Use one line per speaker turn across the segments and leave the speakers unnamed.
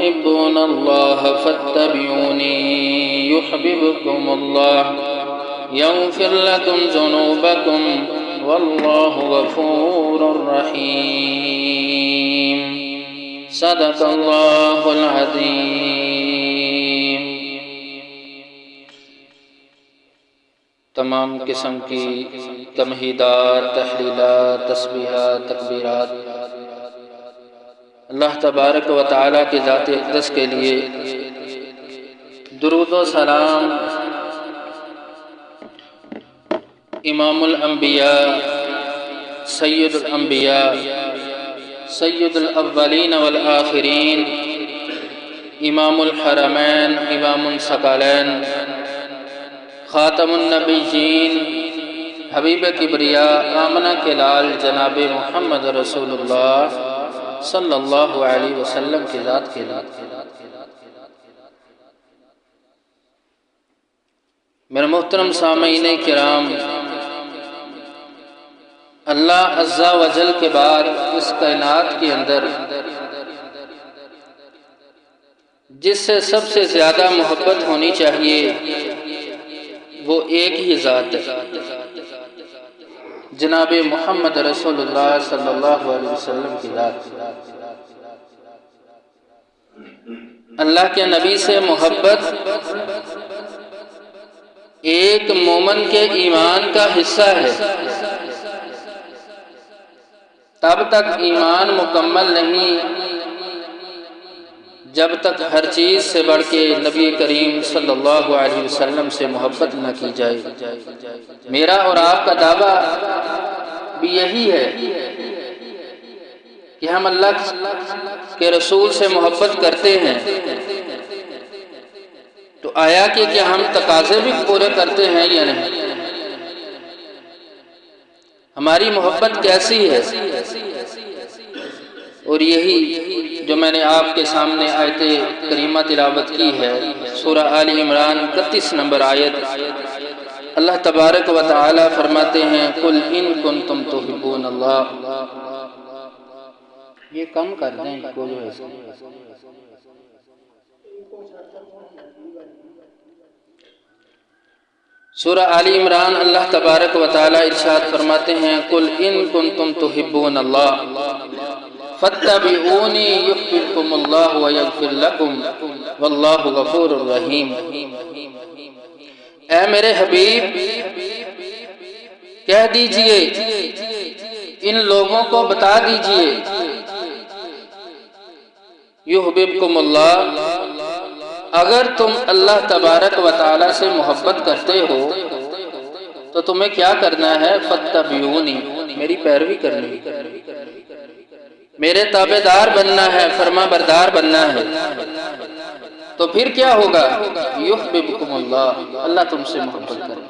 تحبون الله فاتبعوني يحببكم الله يغفر لكم ذنوبكم والله غفور رحيم صدق الله العظيم۔ تمام قسم کی تمہیدات، تحلیلات، تسبیحات، تکبیرات اللہ تبارک و تعالیٰ کی ذات اقدس کے لیے، درود و سلام امام الانبیاء، سید الانبیاء، سید الاولین والآخرین، امام الحرمین، امام الثقلین، خاتم النبیین، حبیب کبریا، آمنہ کے لال جناب محمد رسول اللہ صلی اللہ علیہ وسلم کی ذات کے لیے۔ میرے محترم سامعین کرام، اللہ عز و جل کے بعد اس کائنات کے اندر جس سے سب سے زیادہ محبت ہونی چاہیے وہ ایک ہی ذات ہے، جناب محمد رسول اللہ صلی اللہ علیہ وسلم کی ذات۔ اللہ کے نبی سے محبت ایک مومن کے ایمان کا حصہ ہے۔ تب تک ایمان مکمل نہیں جب تک ہر چیز سے بڑھ کے نبی کریم صلی اللہ علیہ وسلم سے محبت نہ کی جائے۔ میرا اور آپ کا دعویٰ بھی یہی ہے کہ ہم اللہ کے رسول سے محبت کرتے ہیں، تو آیا کہ کیا ہم تقاضے بھی پورے کرتے ہیں یا نہیں؟ ہماری محبت کیسی ہے؟ اور یہی جو میں نے آپ کے سامنے آیت کریمہ تلاوت کی ہے، سورہ آل عمران 31 نمبر آیت، اللہ تبارک و تعالی فرماتے ہیں قُلْ إِن كُنتُمْ تُحِبُّونَ اللَّهَ۔ یہ کم کر دیں کوئی ایسا۔ سورہ آل عمران اللہ تبارک و تعالی ارشاد فرماتے ہیں قُلْ إِن كُنتُمْ تُحِبُّونَ اللَّهَ فَاتَّبِعُونِي يُحْبِبْكُمُ اللَّهُ وَيَغْفِرْ لَكُمْ وَاللَّهُ غَفُورٌ رَحِيمٌ۔ اے میرے حبیب، کہہ دیجئے، ان لوگوں کو بتا دیجئے، یحببکم اللہ، اگر تم اللہ تبارک و تعالی سے محبت کرتے ہو تو تمہیں کیا کرنا ہے؟ فَاتَّبِعُونِی، میری پیروی کرنی، میرے تابعدار بننا ہے، فرما بردار بننا ہے۔ تو پھر کیا ہوگا؟ یحببکم اللہ، اللہ تم سے محبت کرے۔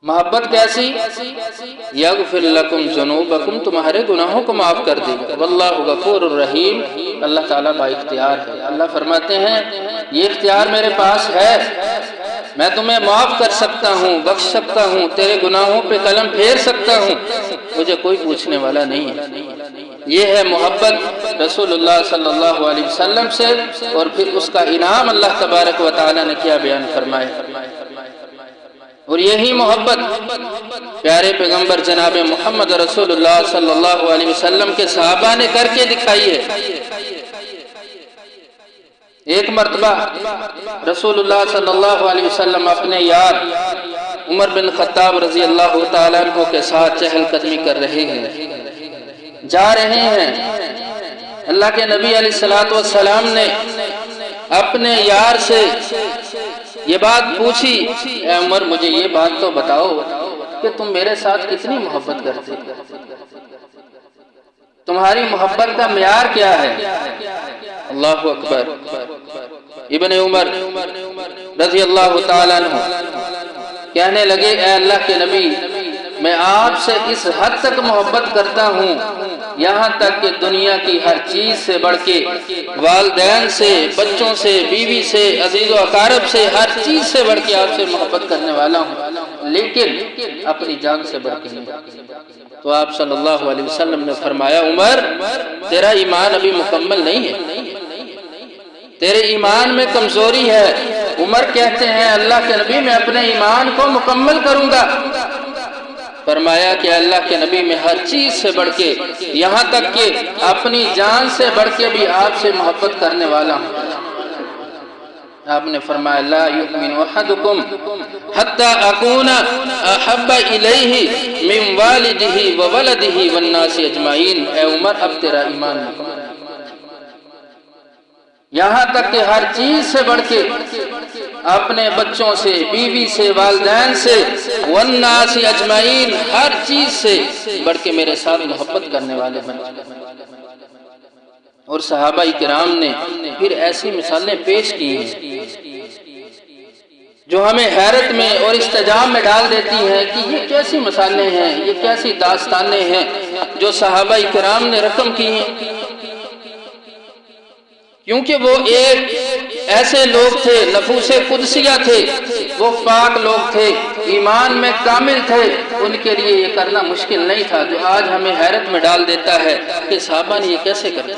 محبت کیسی؟ یغفر لکم ذنوبکم، تمہارے گناہوں کو معاف کر دے گا۔ واللہ غفور الرحیم، اللہ تعالیٰ با اختیار ہے۔ اللہ فرماتے ہیں یہ اختیار میرے پاس ہے، میں تمہیں معاف کر سکتا ہوں، بخش سکتا ہوں، تیرے گناہوں پہ قلم پھیر سکتا ہوں، مجھے کوئی پوچھنے والا نہیں ہے۔ یہ ہے محبت رسول اللہ صلی اللہ علیہ وسلم سے، اور پھر اس کا انعام اللہ تبارک و تعالیٰ نے کیا بیان فرمائے۔ اور یہی محبت پیارے پیغمبر جناب محمد رسول اللہ صلی اللہ علیہ وسلم کے صحابہ نے کر کے دکھائی ہے۔ ایک مرتبہ رسول اللہ صلی اللہ علیہ وسلم اپنے یار عمر بن خطاب رضی اللہ تعالیٰ عنہ کے ساتھ چہل قدمی کر رہے ہیں، جا رہے ہیں۔ اللہ کے نبی علیہ السلام نے اپنے یار سے یہ بات پوچھی، اے عمر مجھے یہ بات تو بتاؤ کہ تم میرے ساتھ کتنی محبت کرتے، تمہاری محبت کا معیار کیا ہے؟ اللہ اکبر۔ ابن عمر رضی اللہ تعالیٰ عنہ کہنے لگے اے اللہ کے نبی، میں آپ سے اس حد تک محبت کرتا ہوں یہاں تک کہ دنیا کی ہر چیز سے بڑھ کے، والدین سے، بچوں سے، بیوی سے، عزیز و اقارب سے، ہر چیز سے بڑھ کے آپ سے محبت کرنے والا ہوں، لیکن اپنی جان سے بڑھ کے نہیں۔ تو تو آپ صلی اللہ علیہ وسلم نے فرمایا عمر تیرا ایمان ابھی مکمل نہیں ہے، تیرے ایمان میں کمزوری ہے۔ عمر کہتے ہیں اللہ کے نبی میں اپنے ایمان کو مکمل کروں گا۔ فرمایا کہ اللہ کے نبی میں ہر چیز سے بڑھ کے، یہاں تک کہ اپنی جان سے بڑھ کے بھی آپ سے محبت کرنے والا ہوں۔ آپ نے فرمایا لا یؤمن احدکم حتی اکون احب الیہ من والدہ وولدہ والناس اجمعین۔ اے عمر اب تیرا ایمان مکمل، یہاں تک کہ ہر چیز سے بڑھ کے اپنے بچوں سے، بیوی سے، والدین سے، والناس اجمعین، ہر چیز سے بڑھ کے میرے ساتھ محبت کرنے والے بن۔ اور صحابہ کرام نے پھر ایسی مثالیں پیش کی ہیں جو ہمیں حیرت میں اور استعجاب میں ڈال دیتی ہیں کہ یہ کیسی مثالیں ہیں، یہ کیسی داستانیں ہیں جو صحابہ کرام نے رقم کی ہیں، کیونکہ وہ ایک ایسے لوگ تھے، نفوس قدسیہ تھے، وہ پاک لوگ تھے، ایمان میں کامل تھے، ان کے لیے یہ کرنا مشکل نہیں تھا، جو آج ہمیں حیرت میں ڈال دیتا ہے کہ صحابہ نے یہ کیسے کر دیا۔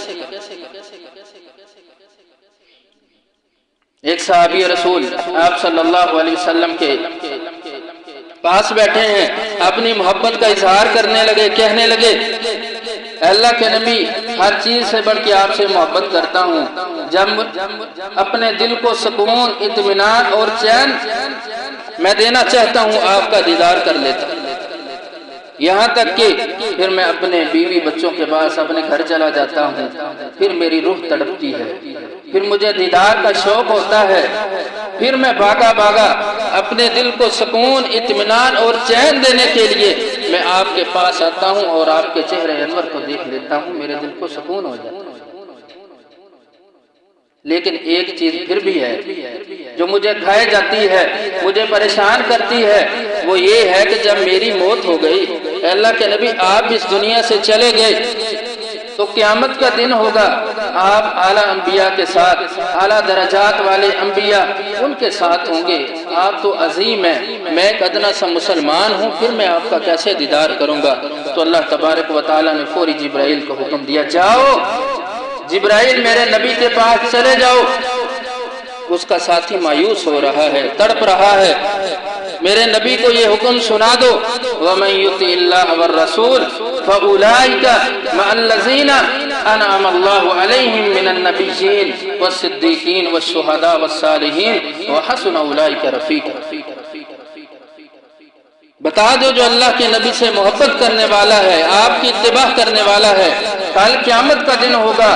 ایک صحابی رسول آپ صلی اللہ علیہ وسلم کے پاس بیٹھے ہیں، اپنی محبت کا اظہار کرنے لگے، کہنے لگے اللہ کے نبی ہر چیز سے بڑھ کے آپ سے محبت کرتا ہوں، جب اپنے دل کو سکون، اطمینان اور چین میں دینا چاہتا ہوں آپ کا دیدار کر لیتا ہوں، یہاں تک کہ پھر میں اپنے بیوی بچوں کے پاس اپنے گھر چلا جاتا ہوں، پھر میری روح تڑپتی ہے، پھر مجھے دیدار کا شوق ہوتا ہے، پھر میں بھاگا بھاگا اپنے دل کو سکون، اطمینان اور چین دینے کے لیے میں آپ کے پاس آتا ہوں اور آپ کے چہرے انور کو دیکھ لیتا ہوں، میرے دل کو سکون ہو جاتا ہے۔ لیکن ایک چیز پھر بھی ہے جو مجھے کھائے جاتی ہے، مجھے پریشان کرتی ہے، وہ یہ ہے کہ جب میری موت ہو گئی، اللہ کے نبی آپ اس دنیا سے چلے گئے تو قیامت کا دن ہوگا، آپ اعلیٰ انبیاء کے ساتھ، اعلیٰ درجات والے انبیاء ان کے ساتھ ہوں گے، آپ تو عظیم ہیں، میں ایک ادنا سا مسلمان ہوں، پھر میں آپ کا کیسے دیدار کروں گا؟ تو اللہ تبارک و تعالیٰ نے فوری جبرائیل کو حکم دیا، جاؤ جبرائیل میرے نبی کے پاس چلے جاؤ، اس کا ساتھی مایوس ہو رہا ہے، تڑپ رہا ہے، میرے نبی کو یہ حکم سنا دو وَمَن يُطِعِ اللَّهَ وَالرَّسُولَ فَأُولَٰئِكَ مَعَ الَّذِينَ أَنْعَمَ اللَّهُ عَلَيْهِم مِّنَ النَّبِيِّينَ وَالصِّدِّيقِينَ وَالشُّهَدَاءِ وَالصَّالِحِينَ وَحَسُنَ أُولَٰئِكَ رَفِيقًا۔ بتا دو جو اللہ کے نبی سے محبت کرنے والا ہے، آپ کی اتباع کرنے والا ہے، کل قیامت کا دن ہوگا،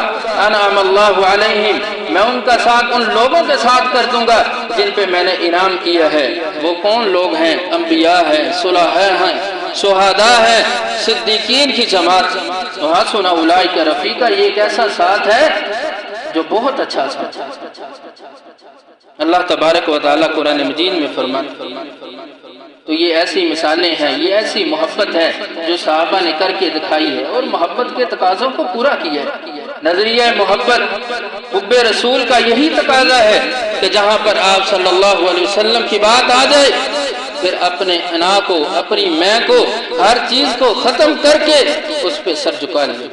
انعم اللہ علیہم، میں ان کا ساتھ ان لوگوں کے ساتھ کر دوں گا جن پہ میں نے انعام کیا ہے۔ وہ کون لوگ ہیں؟ انبیاء ہیں، صلحاء ہیں، شہداء ہیں، صدیقین کی جماعت۔ وحسن اولئک رفیقا، یہ ایک ایسا ساتھ ہے جو بہت اچھا ساتھ ہے۔ اللہ تبارک و تعالیٰ قرآن مجید میں فرماتا ہے، تو یہ ایسی مثالیں ہیں، یہ ایسی محبت ہے جو صحابہ نے کر کے دکھائی ہے اور محبت کے تقاضوں کو پورا کیا ہے۔ نظریہ محبت، حب رسول کا یہی تقاضا ہے کہ جہاں پر آپ صلی اللہ علیہ وسلم کی بات آ جائے، پھر اپنے انا کو، اپنی میں کو، ہر چیز کو ختم کر کے اس پہ سر جھکا لیں۔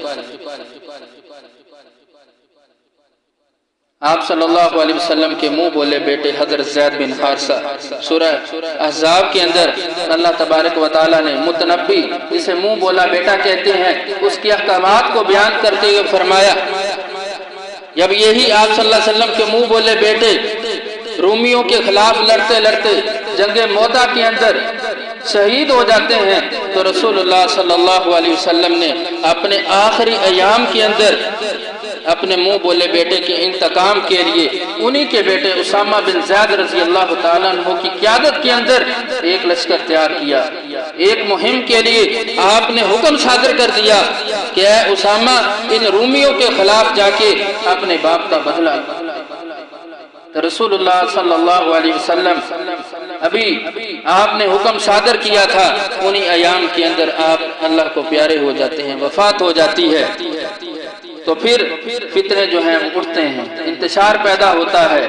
آپ صلی اللہ علیہ وسلم کے منہ بولے بیٹے حضرت زید بن حارثہ، سورہ احزاب کے اندر اللہ تبارک و تعالیٰ نے متنبی، جسے منہ بولا بیٹا کہتے ہیں، اس کی احکامات کو بیان کرتے ہوئے فرمایا، جب یہی آپ صلی اللہ علیہ وسلم کے منہ بولے بیٹے رومیوں کے خلاف لڑتے لڑتے جنگ موتا کے اندر شہید ہو جاتے ہیں، تو رسول اللہ صلی اللہ علیہ وسلم نے اپنے آخری ایام کے اندر اپنے منہ بولے بیٹے کے انتقام کے لیے انہی کے بیٹے اسامہ بن زید رضی اللہ تعالیٰ عنہ کی قیادت کے اندر ایک لشکر تیار کیا، ایک مہم کے لیے آپ نے حکم صادر کر دیا کہ اے اسامہ ان رومیوں کے خلاف جا کے اپنے باپ کا بدلہ۔ رسول اللہ صلی اللہ علیہ وسلم ابھی آپ نے حکم صادر کیا تھا، انہی ایام کے اندر آپ اللہ کو پیارے ہو جاتے ہیں، وفات ہو جاتی ہے، تو پھر فتنے جو ہیں اٹھتے ہیں، انتشار پیدا ہوتا ہے،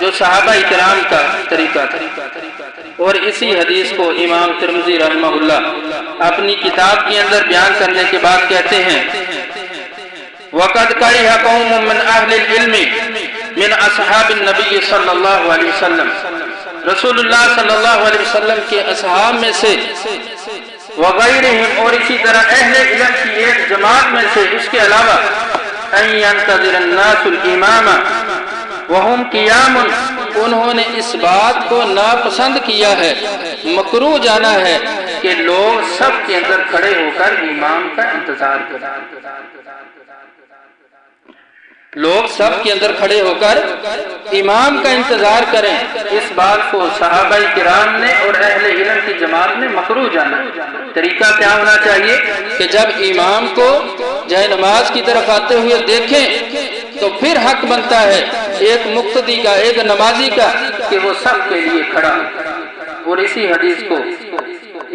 جو صحابہ کرام کا طریقہ تھا۔ اور اسی حدیث کو امام ترمذی رحمہ اللہ اپنی کتاب کے اندر بیان کرنے کے بعد کہتے ہیں وَقَدْ كَرِهَ قَوْمٌ مِّنْ أَهْلِ الْعِلْمِ مِنْ أَصْحَابِ النَّبِيِّ صلی اللہ علیہ وسلم، رسول اللہ صلی اللہ علیہ وسلم کے اصحاب میں سے، وغیرہم اور اسی طرح اہل علم کی ایک جماعت میں سے، اس کے علاوہ أَن يَنْتَظِرَ النَّاسُ الْإِمَامَ وَهُمْ قِيَامٌ، انہوں نے اس بات کو ناپسند کیا ہے، مکروہ جانا ہے کہ لوگ سب کے اندر کھڑے ہو کر امام کا انتظار کریں۔ لوگ سب کے اندر کھڑے ہو کر امام کا انتظار کریں، اس بات کو صحابہ کرام نے اور اہل علم کی جماعت نے مکروہ جانا۔ طریقہ کیا ہونا چاہیے کہ جب امام کو جائے نماز کی طرف آتے ہوئے دیکھیں تو پھر حق بنتا ہے ایک مقتدی کا، ایک نمازی کا، کہ وہ سب کے لیے کھڑا ہو۔ اور اسی حدیث کو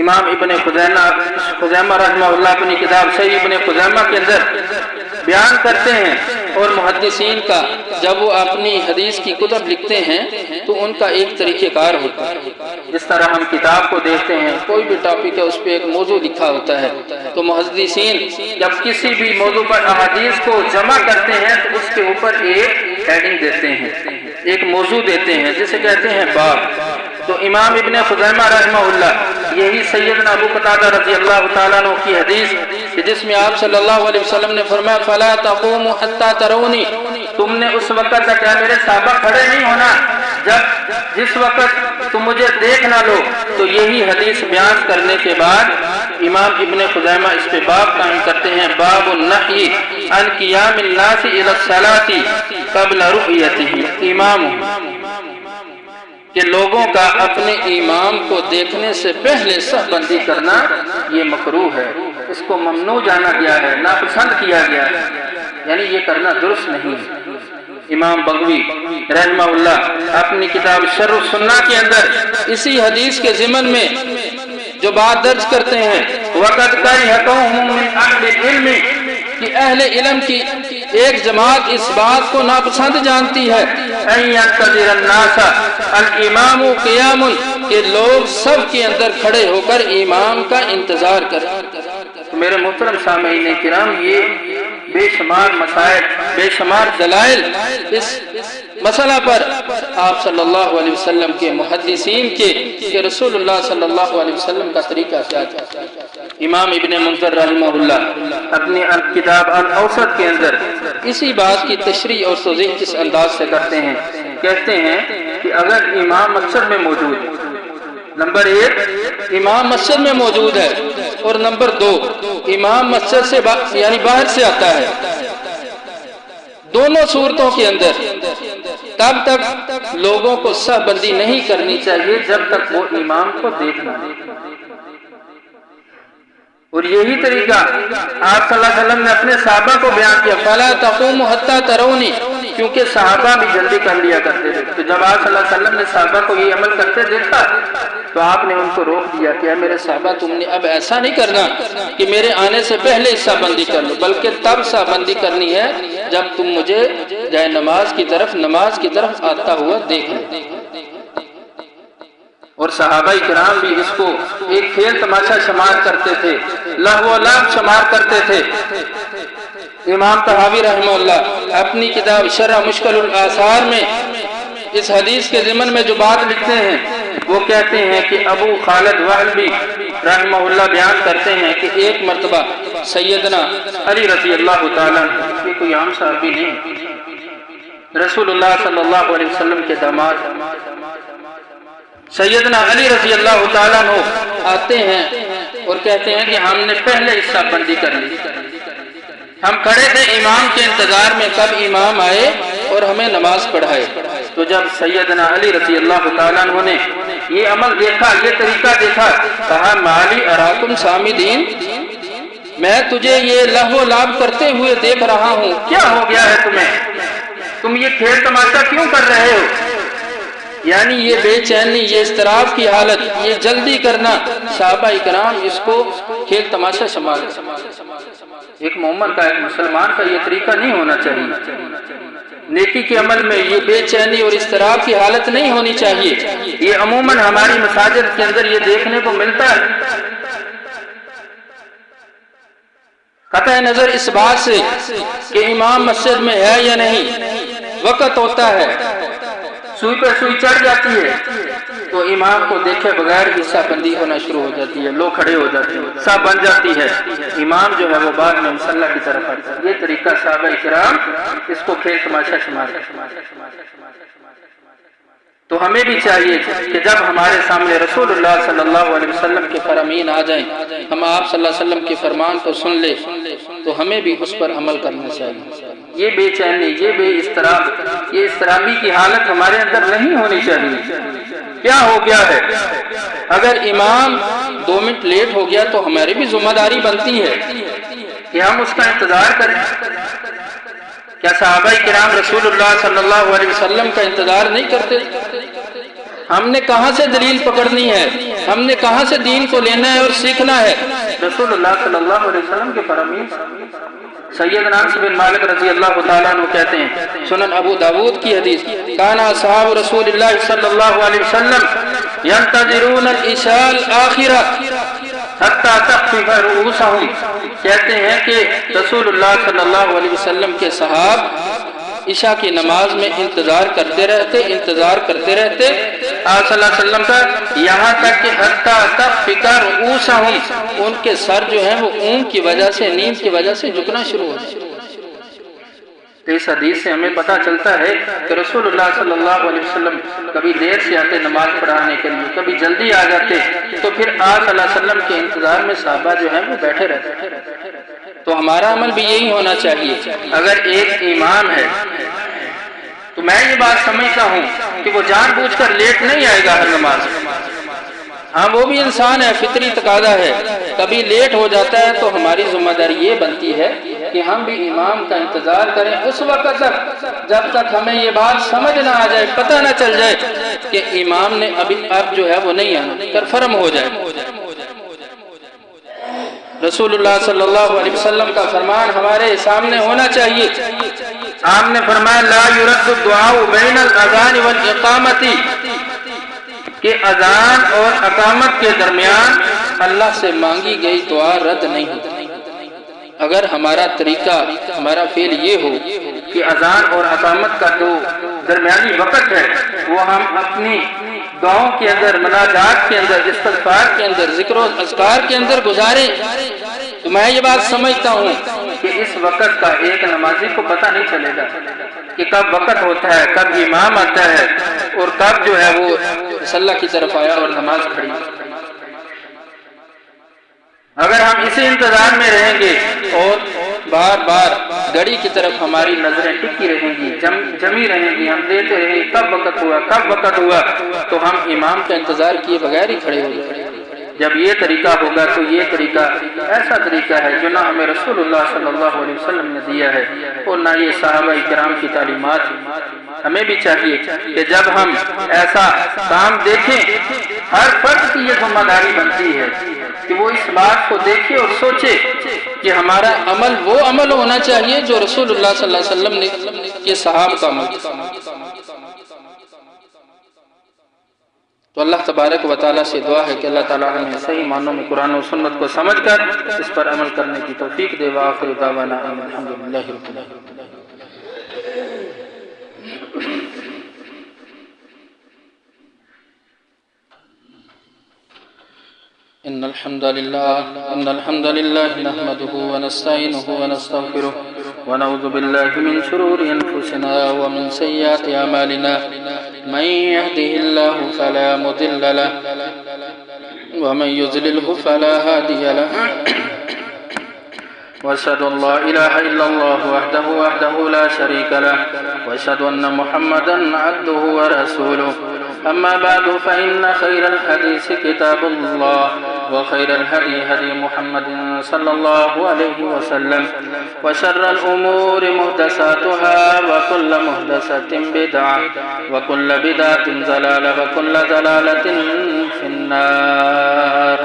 امام ابن خزیمہ رحمہ اللہ اپنی کتاب صحیح ابن خزیمہ کے اندر بیان کرتے ہیں۔ اور محدثین کا جب وہ اپنی حدیث کی کتب لکھتے ہیں تو ان کا ایک طریقہ کار ہوتا ہے، جس طرح ہم کتاب کو دیکھتے ہیں، کوئی بھی ٹاپک ہے اس پہ ایک موضوع لکھا ہوتا ہے، تو محدثین جب کسی بھی موضوع پر احادیث کو جمع کرتے ہیں تو اس کے اوپر ایک ہیڈنگ دیتے ہیں، ایک موضوع دیتے ہیں جسے کہتے ہیں باب۔ تو امام ابن خزیمہ رحمہ اللہ یہی سیدنا ابو قتادہ رضی اللہ تعالیٰ عنہ کی حدیث کہ جس میں آپ صلی اللہ علیہ وسلم نے فرمایا فَلَا تَقُومُ حَتَّى تَرَوْنِي، تم نے اس وقت تک میرے صحابہ کھڑے نہیں ہونا جس وقت تم مجھے دیکھ نہ لو۔ تو یہی حدیث بیان کرنے کے بعد امام ابن خزیمہ اس پہ باب قائم کرتے ہیں، باب النہی عن قیام الناس الی الصلاۃ قبل رؤیتہ امامہ، کہ لوگوں کا اپنے امام کو دیکھنے سے پہلے صف بندی کرنا یہ مکروہ ہے، اس کو ممنوع جانا گیا ہے، ناپسند کیا گیا ہے، یعنی یہ کرنا درست نہیں ہے۔ امام بغوی رحمہ اللہ اپنی کتاب شرح السنہ کے اندر اسی حدیث کے ضمن میں جو بات درج کرتے ہیں وَقَدْ كَرِهَ قَوْمٌ مِّنْ أَهْلِ الْعِلْمِ، کہ اہل علم کی ایک جماعت اس بات کو ناپسند جانتی ہے أَن يَنْتَظِرَ النَّاسَ الْإِمَامُ قِيَامٌ، کہ لوگ سب کے اندر کھڑے ہو کر امام کا انتظار کریں۔ تو میرے محترم سامعین کرام، یہ بے شمار مسائل، بے شمار دلائل اس مسئلہ پر آپ صلی اللہ علیہ وسلم کے محدثین کے کہ رسول اللہ صلی اللہ علیہ وسلم کا طریقہ کیا تھا۔ امام ابن منذر رحمہ اللہ اپنی کتاب الاوسط کے اندر اسی بات کی تشریح اور توضیح کس انداز سے کرتے ہیں، کہتے ہیں کہ اگر امام مسجد میں موجود ہے، نمبر ایک امام مسجد میں موجود ہے، اور نمبر دو امام مسجد سے یعنی باہر سے آتا ہے، دونوں صورتوں کے اندر تب تک لوگوں کو صف بندی نہیں کرنی چاہیے جب تک وہ امام کو دیکھنا ہے۔ اور یہی طریقہ آپ صلی اللہ علیہ وسلم نے اپنے صحابہ کو بیان کیا فَلَا تَقُومُ حَتَّى تَرَوْنِي، کیونکہ صحابہ بھی جلدی کر لیا کرتے تھے۔ تو جب آپ صلی اللہ علیہ وسلم نے صحابہ کو یہ عمل کرتے دیکھا تو آپ نے ان کو روک دیا کہ میرے صحابہ تم نے اب ایسا نہیں کرنا کہ میرے آنے سے پہلے صف بندی کر لو، بلکہ تب صف بندی کرنی ہے جب تم مجھے جائے نماز کی طرف آتا ہوا دیکھ لو۔ اور صحابہ کرام بھی اس کو ایک کھیل تماشا شمار کرتے تھے، لہو و لعب شمار کرتے تھے۔ امام طحاوی رحمہ اللہ اپنی کتاب شرح مشکل الآثار میں اس حدیث کے ضمن میں جو بات لکھتے ہیں وہ کہتے ہیں کہ ابو خالد وحلبی رحمہ اللہ بیان کرتے ہیں کہ ایک مرتبہ سیدنا علی رضی اللہ تعالیٰ عنہ، یہ کوئی عام صحابی نہیں، رسول اللہ صلی اللہ علیہ وسلم کے داماد سیدنا علی رضی اللہ تعالیٰ عنہ آتے ہیں اور کہتے ہیں کہ ہم نے پہلے اس صف بندی کر لی، ہم کھڑے تھے امام کے انتظار میں، کب امام آئے اور ہمیں نماز پڑھائے۔ تو جب سیدنا علی رضی اللہ تعالیٰ عنہ نے یہ عمل دیکھا، یہ طریقہ دیکھا، کہا مالی اراکم سامدین، میں تجھے یہ لہو لعب کرتے ہوئے دیکھ رہا ہوں، کیا ہو گیا ہے تمہیں؟ تم یہ کھیل تماشا کیوں کر رہے ہو؟ یعنی یہ بے چینی، یہ اضطراب کی حالت، یہ جلدی کرنا، صحابہ کرام اس کو کھیل تماشا شمار کرتے۔ ایک مومن کا، ایک مسلمان کا یہ طریقہ نہیں ہونا چاہیے۔ نیکی کے عمل میں یہ بے چینی اور اضطراب کی حالت نہیں ہونی چاہیے۔ یہ عموماً ہماری مساجد کے اندر یہ دیکھنے کو ملتا ہے۔ قطع نظر اس بات سے کہ امام مسجد میں ہے یا نہیں، وقت ہوتا ہے، سوئی پہ سوئی چڑھ جاتی ہے تو امام کو دیکھے بغیر حصہ بندی ہونا شروع ہو جاتی ہے، لوگ کھڑے ہو جاتے ہیں، صاحب بن جاتی ہے، امام جو ہے وہ بعد میں مصلی کی طرف آتا ہے۔ یہ طریقہ صحابہ کرام اس کو کھیل تماشا شمار کرتے۔ تو ہمیں بھی چاہیے کہ جب ہمارے سامنے رسول اللہ صلی اللہ علیہ وسلم کے فرامین آ جائیں، ہم آپ صلی اللہ علیہ وسلم کے فرمان کو سن لیں تو ہمیں بھی اس پر عمل کرنا چاہیے۔ یہ بے چینی، یہ بے اضطراب، یہ اضطرابی کی حالت ہمارے اندر نہیں ہونی چاہیے۔ کیا ہو گیا ہے؟ اگر امام 2 منٹ لیٹ ہو گیا تو ہماری بھی ذمہ داری بنتی ہے کہ ہم اس کا انتظار کریں۔ کیا صحابہ کرام رسول اللہ صلی اللہ علیہ وسلم کا انتظار نہیں کرتے؟ ہم نے کہاں سے دلیل پکڑنی ہے؟ ہم نے کہاں سے دین کو لینا ہے اور سیکھنا ہے؟ رسول اللہ صلی اللہ علیہ وسلم کے فرامین۔ سیدنا انس بن مالک رضی اللہ تعالیٰ عنہ کہتے ہیں، سنن ابو داود کی حدیث، کانا اصحاب رسول اللہ صلی اللہ علیہ وسلم ینتظرون العشاء الآخرہ حتی تخفف رؤوسہم۔ کہتے ہیں کہ رسول اللہ صلی اللہ علیہ وسلم کے صحاب عشاء کی نماز میں انتظار کرتے رہتے آپ صلی اللہ علیہ وسلم کا، یہاں تک کہ حتی تخفف رؤوسہم، ان کے سر جو ہیں وہ اونگ کی وجہ سے، نیند کی وجہ سے جھکنا شروع ہو جائے۔ تو اس حدیث سے ہمیں پتہ چلتا ہے کہ رسول اللہ صلی اللہ علیہ وسلم کبھی دیر سے آتے نماز پڑھانے کے لیے، کبھی جلدی آ جاتے، تو پھر آپ صلی اللہ علیہ وسلم کے انتظار میں صحابہ جو ہیں وہ بیٹھے رہتے۔ تو ہمارا عمل بھی یہی ہونا چاہیے۔ اگر ایک امام ہے تو میں یہ بات سمجھتا ہوں کہ وہ جان بوجھ کر لیٹ نہیں آئے گا ہر نماز۔ ہاں وہ بھی انسان ہے، فطری تقاضا ہے، کبھی لیٹ ہو جاتا ہے تو ہماری ذمہ داری یہ بنتی ہے کہ ہم بھی امام کا انتظار کریں اس وقت تک جب تک ہمیں یہ بات سمجھ نہ آ جائے، پتہ نہ چل جائے کہ امام نے اب جو ہے وہ نہیں آنا، کنفرم ہو جائے۔ رسول اللہ صلی اللہ علیہ وسلم کا فرمان ہمارے سامنے ہونا چاہیے۔ آپ نے فرمایا لا يرد الدعاء بین الاذان والاقامت، کہ اذان اور اقامت کے درمیان اللہ سے مانگی گئی دعا رد نہیں ہوتی۔ اگر ہمارا طریقہ، ہمارا فعل یہ ہو کہ اذان اور اقامت کا جو درمیانی وقت ہے وہ ہم اپنی دعاؤں کے اندر، مناجات کے اندر، استغفار کے اندر، ذکر و اذکار کے اندر گزاریں، تو میں یہ بات سمجھتا ہوں کہ اس وقت کا ایک نمازی کو پتہ نہیں چلے گا کہ کب وقت ہوتا ہے، کب امام آتا ہے اور کب جو ہے وہ مصلی کی طرف آیا اور نماز کھڑی۔ اگر ہم اسی انتظار میں رہیں گے اور بار بار گھڑی کی طرف ہماری نظریں ٹکی رہیں گی، جمی رہیں گی، ہم دیتے رہیں گے کب وقت ہوا کب وقت ہوا، تو ہم امام کا انتظار کیے بغیر ہی کھڑے ہو جائیں گے۔ جب یہ طریقہ ہوگا تو یہ طریقہ ایسا طریقہ ہے جو نہ ہمیں رسول اللہ صلی اللہ علیہ وسلم نے دیا ہے اور نہ یہ صحابہ کرام کی تعلیمات۔ ہمیں بھی چاہیے کہ جب ہم ایسا کام دیکھیں، ہر فرد کی یہ ذمہ داری بنتی ہے کہ وہ اس بات کو دیکھے اور سوچے کہ ہمارا عمل وہ عمل ہونا چاہیے جو رسول اللہ صلی اللہ علیہ وسلم نے کے صحابہ کا عمل۔ تو اللہ تبارک و تعالیٰ سے دعا ہے کہ اللہ تعالیٰ ہمیں صحیح معنوں میں قرآن و سنت کو سمجھ کر اس پر عمل کرنے کی توفیق دے۔ وآخر دعوانا ان الحمدللہ رب العالمین۔ إن الحمد لله نحمده ونستعينه ونستغفره ونعوذ بالله من شرور أنفسنا ومن سيئات أعمالنا من يهده الله فلا مضل له ومن يضلله فلا هادي له وأشهد أن لا إله إلا الله وحده لا شريك له وأشهد أن محمدا عبده ورسوله أما بعد فإن خير الحديث كتاب الله وخير الهدي هدي محمد صلى الله عليه وسلم وشر الأمور محدثاتها وكل محدثة بدعة وكل بدعة ضلالة وكل ضلالة في النار۔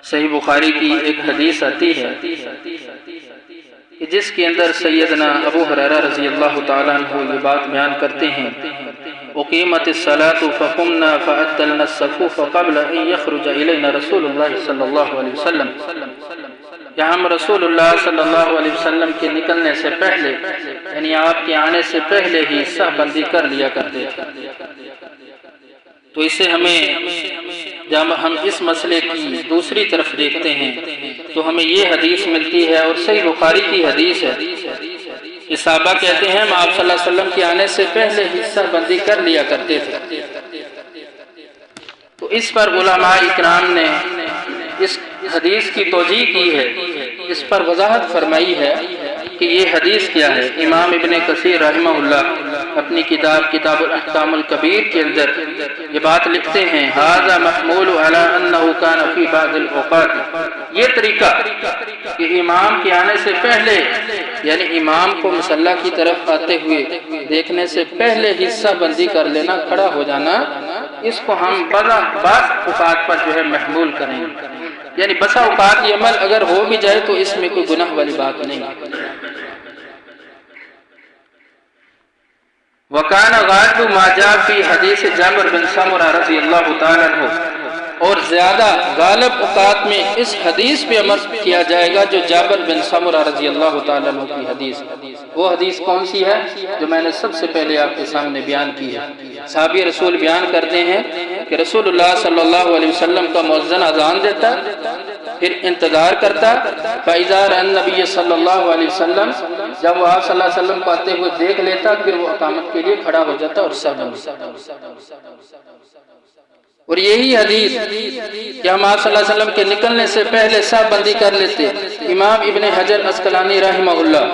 صحیح بخاری کی ایک حدیث آتی ہے کہ جس کے اندر سیدنا ابو ہریرہ رضی اللہ تعالیٰ عنہ یہ بات بیان کرتے ہیں اقیمت الصلاۃ فقمنا فعدلنا الصفوف قبل ان یخرج الینا رسول اللہ صلی اللہ علیہ وسلم، کہ ہم رسول اللہ صلی اللہ علیہ وسلم کے نکلنے سے پہلے یعنی آپ کے آنے سے پہلے ہی صف بندی کر لیا کرتے تھے۔ تو اسے جب ہم اس مسئلے کی دوسری طرف دیکھتے ہیں تو ہمیں یہ حدیث ملتی ہے اور صحیح بخاری کی حدیث ہے کہ صحابہ کہتے ہیں ہم آپ صلی اللہ علیہ وسلم کے آنے سے پہلے ہی صف بندی کر لیا کرتے تھے۔ تو اس پر علماء اکرام نے اس حدیث کی توجیہ کی ہے، اس پر وضاحت فرمائی ہے کہ یہ حدیث کیا ہے۔ امام ابن کثیر رحمہ اللہ اپنی کتاب الاحکام الکبیر کے اندر یہ بات لکھتے ہیں ھذا محمول علی انہ کان فی بعض الاوقات، یہ طریقہ کہ امام کے آنے سے پہلے یعنی امام کو مصلی کی طرف آتے ہوئے دیکھنے سے پہلے حصہ بندی کر لینا، کھڑا ہو جانا، اس کو ہم بعض اوقات پر جو ہے محمول کریں گے، یعنی بسا اوقات یہ عمل اگر ہو بھی جائے تو اس میں کوئی گناہ والی بات نہیں۔ وَكَانَ غَالِبُ مَا جَاءَ فِي حدیث جابر بن سمرہ رضی اللہ تعالیٰ عنہ، اور زیادہ غالب اوقات میں اس حدیث پہ عمل کیا جائے گا جو جابر بن سمرہ رضی اللہ تعالیٰ عنہ کی حدیث۔ وہ حدیث کون سی ہے جو میں نے سب سے پہلے آپ کے سامنے بیان کی ہے؟ صحابی رسول بیان کرتے ہیں کہ رسول اللہ صلی اللہ علیہ وسلم کا مؤذن اذان دیتا، پھر انتظار کرتا، فَإِذَا رَأَى النَّبِيَّ صلی اللہ علیہ وسلم، جب وہ آپ صلی اللہ علیہ وسلم کو آتے ہوئے دیکھ لیتا پھر وہ اقامت کے لیے کھڑا ہو جاتا اور صف بندی۔ اور یہی حدیث کہ ہم آپ صلی اللہ علیہ وسلم کے نکلنے سے پہلے صف بندی کر لیتے، امام ابن حجر عسقلانی رحمہ اللہ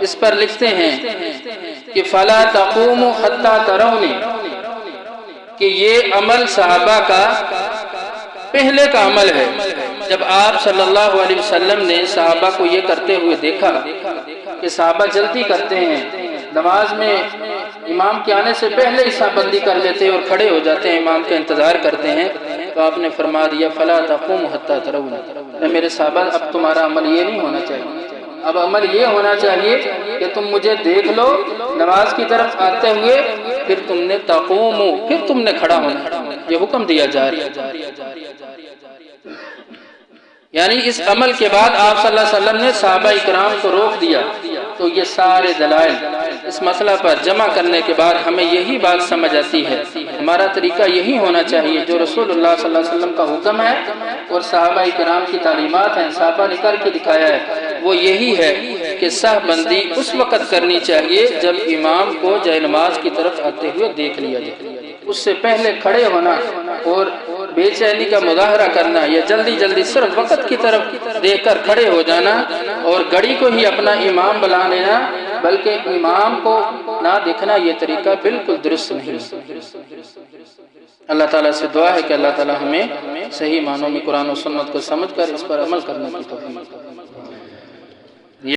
اس پر لکھتے ہیں کہ فَلَا تَقُومُوا حَتَّى تَرَوْنِي، کہ یہ عمل صحابہ کا پہلے کا عمل ہے۔ جب آپ صلی اللہ علیہ وسلم نے صحابہ کو یہ کرتے ہوئے دیکھا کہ صحابہ جلدی کرتے ہیں، نماز میں امام کے آنے سے پہلے ہی صف بندی کر لیتے ہیں اور کھڑے ہو جاتے ہیں، امام کا انتظار کرتے ہیں، تو آپ نے فرما دیا فَلَا تَقُومُوا حَتَّى تَرَوْنِي، میرے صحابہ اب تمہارا عمل یہ نہیں ہونا چاہیے، اب عمل یہ ہونا چاہیے کہ تم مجھے دیکھ لو نماز کی طرف آتے ہوئے، پھر تم نے تقوموا، پھر تم نے کھڑا ہونا، یہ حکم دیا جا رہا ہے۔ یعنی اس عمل کے بعد آپ صلی اللہ علیہ وسلم نے صحابہ اکرام کو روک دیا۔ تو یہ سارے دلائل اس مسئلہ پر جمع کرنے کے بعد ہمیں یہی بات سمجھ آتی ہے، ہمارا طریقہ یہی ہونا چاہیے جو رسول اللہ صلی اللہ علیہ وسلم کا حکم ہے اور صحابہ اکرام کی تعلیمات ہیں، صحابہ نے کر کے دکھایا ہے، وہ یہی ہے کہ صف بندی اس وقت کرنی چاہیے جب امام کو جائے نماز کی طرف آتے ہوئے دیکھ لیا جائے۔ اس سے پہلے کھڑے ہونا اور بے چینی کا مظاہرہ کرنا یا جلدی جلدی صرف وقت کی طرف دیکھ کر کھڑے ہو جانا اور گھڑی کو ہی اپنا امام بنا لینا بلکہ امام کو نہ دیکھنا، یہ طریقہ بالکل درست نہیں۔ اللہ تعالیٰ سے دعا ہے کہ اللہ تعالیٰ ہمیں صحیح معنوں میں قرآن و سنت کو سمجھ کر اس پر عمل کرنے کی توفیق دے۔